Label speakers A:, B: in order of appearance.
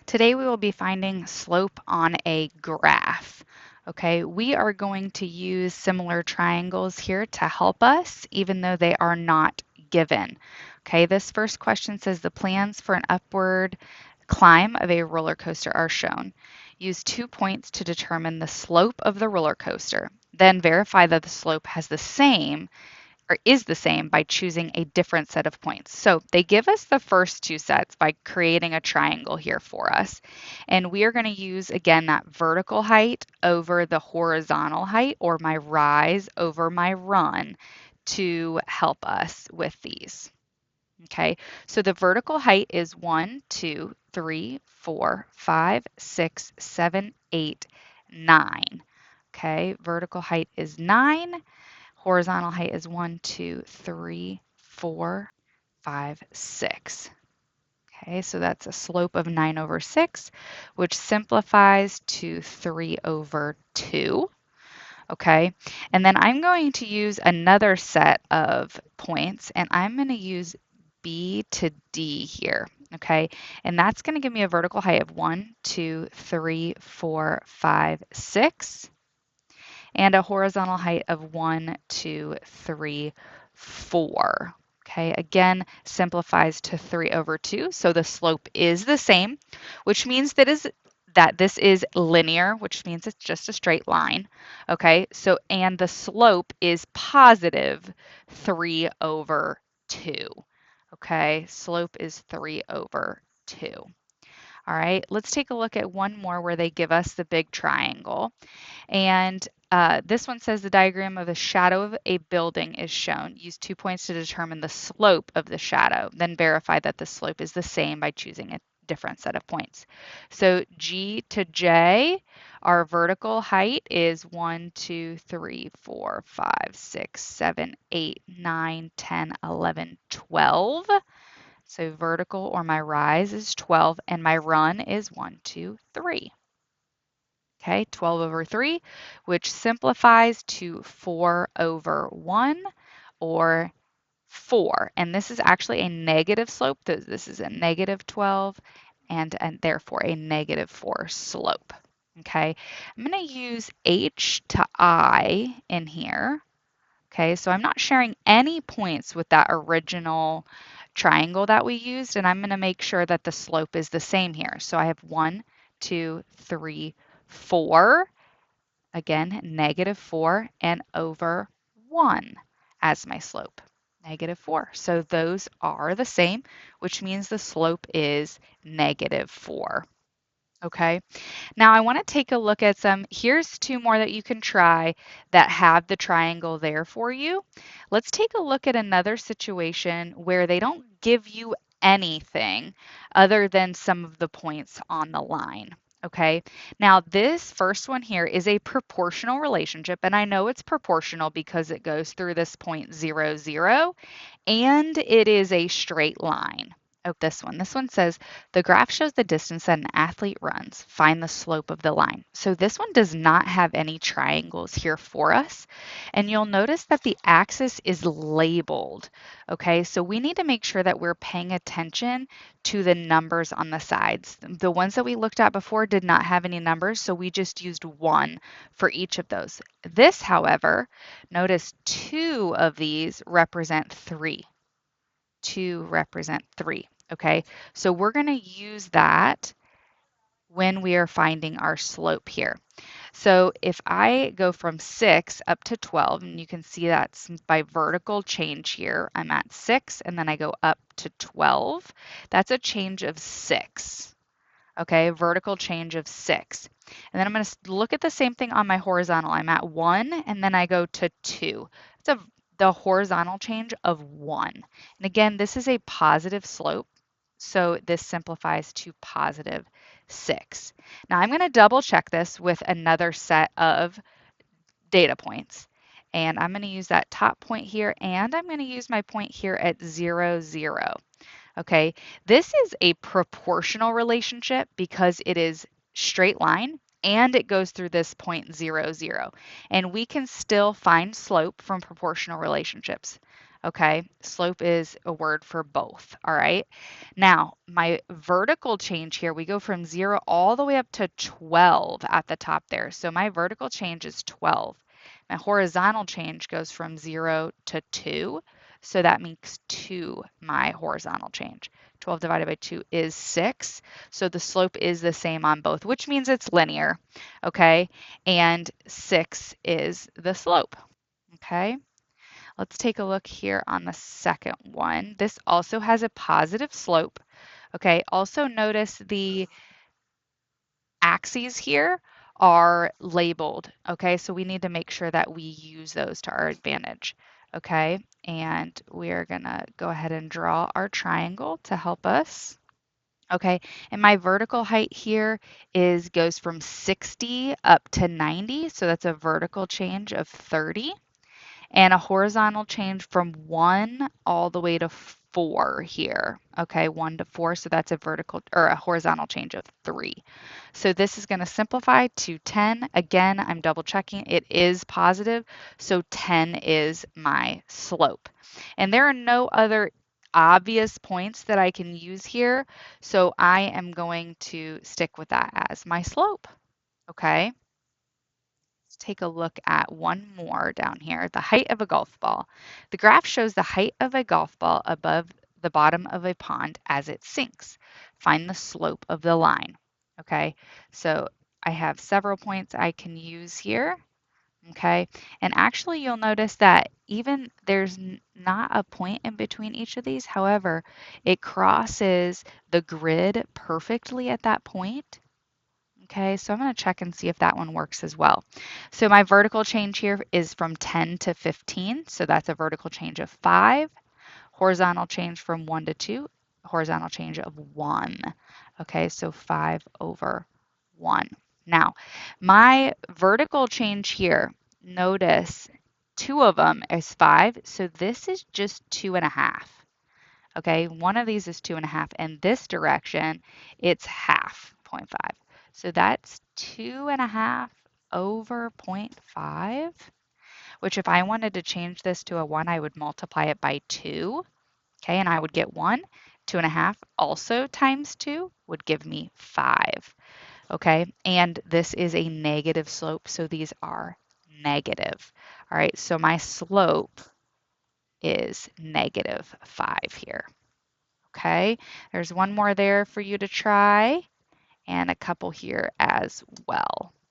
A: Today we will be finding slope on a graph. Okay, we are going to use similar triangles here to help us, even though they are not given. Okay, this first question says the plans for an upward climb of a roller coaster are shown. Use 2 points to determine the slope of the roller coaster. Then verify that the slope has the same or is the same by choosing a different set of points. So they give us the first two sets by creating a triangle here for us. And we are going to use, again, that vertical height over the horizontal height, or my rise over my run, to help us with these. Okay, so the vertical height is 1, 2, 3, 4, 5, 6, 7, 8, 9. Okay, vertical height is 9. Horizontal height is 1, 2, 3, 4, 5, 6. Okay, so that's a slope of 9 over 6, which simplifies to 3 over 2. Okay, and then I'm going to use another set of points, and I'm going to use B to D here. Okay, and that's going to give me a vertical height of 1, 2, 3, 4, 5, 6 and a horizontal height of 1, 2, 3, 4. Okay, again, simplifies to 3 over 2. So the slope is the same, which means that this is linear, which means it's just a straight line. Okay, so and the slope is positive 3 over 2. Okay, slope is 3 over 2. All right, let's take a look at one more where they give us the big triangle. And this one says the diagram of the shadow of a building is shown. Use 2 points to determine the slope of the shadow. Then verify that the slope is the same by choosing a different set of points. So G to J, our vertical height is 1, 2, 3, 4, 5, 6, 7, 8, 9, 10, 11, 12. So vertical or my rise is 12 and my run is 1, 2, 3. Okay, 12 over 3, which simplifies to 4 over 1 or 4. And this is actually a negative slope. This is a negative 12 and therefore a negative 4 slope. Okay, I'm going to use H to I in here. Okay, so I'm not sharing any points with that original triangle that we used, and I'm going to make sure that the slope is the same here. So I have 1, 2, 3, 4. Again, negative 4 and over 1 as my slope, negative 4. So those are the same, which means the slope is negative 4. Okay, now I want to take a look at here's two more that you can try that have the triangle there for you. Let's take a look at another situation where they don't give you anything other than some of the points on the line. Okay, now this first one here is a proportional relationship, and I know it's proportional because it goes through this point 0, 0, and it is a straight line. Oh, this one. This one says the graph shows the distance that an athlete runs. Find the slope of the line. So this one does not have any triangles here for us. And you'll notice that the axis is labeled. Okay, so we need to make sure that we're paying attention to the numbers on the sides. The ones that we looked at before did not have any numbers, so we just used 1 for each of those. This, however, notice 2 of these represent 3. 2 represent 3. Okay, so we're going to use that when we are finding our slope here. So if I go from 6 up to 12, and you can see that's by vertical change here, I'm at 6 and then I go up to 12. That's a change of 6. Okay, vertical change of 6. And then I'm going to look at the same thing on my horizontal. I'm at 1 and then I go to 2. It's the horizontal change of 1. And again, this is a positive slope, so this simplifies to positive 6. Now I'm going to double check this with another set of data points. And I'm going to use that top point here, and I'm going to use my point here at 0, 0. Okay, this is a proportional relationship because it is straight line and it goes through this point 0, 0. And we can still find slope from proportional relationships. Okay, slope is a word for both. All right. Now, my vertical change here, we go from 0 all the way up to 12 at the top there. So my vertical change is 12. My horizontal change goes from 0 to 2. So that makes 2 my horizontal change. 12 divided by 2 is 6. So the slope is the same on both, which means it's linear. Okay. And 6 is the slope. Okay. Let's take a look here on the second one. This also has a positive slope. Okay, also notice the axes here are labeled. Okay, so we need to make sure that we use those to our advantage. Okay, and we are gonna go ahead and draw our triangle to help us. Okay, and my vertical height here goes from 60 up to 90, so that's a vertical change of 30 and a horizontal change from 1 all the way to 4 here. Okay, 1 to 4, so that's a vertical or a horizontal change of 3. So this is going to simplify to 10. Again, I'm double checking. It is positive, so 10 is my slope. And there are no other obvious points that I can use here, so I am going to stick with that as my slope. Okay. Let's take a look at one more down here, the height of a golf ball. The graph shows the height of a golf ball above the bottom of a pond as it sinks. Find the slope of the line. Okay, so I have several points I can use here. Okay, and actually you'll notice that even there's not a point in between each of these. However, it crosses the grid perfectly at that point. Okay, so I'm going to check and see if that one works as well. So my vertical change here is from 10 to 15, so that's a vertical change of 5. Horizontal change from 1 to 2, horizontal change of 1. Okay, so 5 over 1. Now, my vertical change here, notice 2 of them is 5, so this is just 2.5. Okay, one of these is 2.5, and this direction, it's half, 0.5. So that's 2.5 over 0.5, which if I wanted to change this to a 1, I would multiply it by 2. Okay, and I would get 1. 2.5 also times 2 would give me 5. Okay, and this is a negative slope, so these are negative. All right, so my slope is -5 here. Okay, there's one more there for you to try and a couple here as well.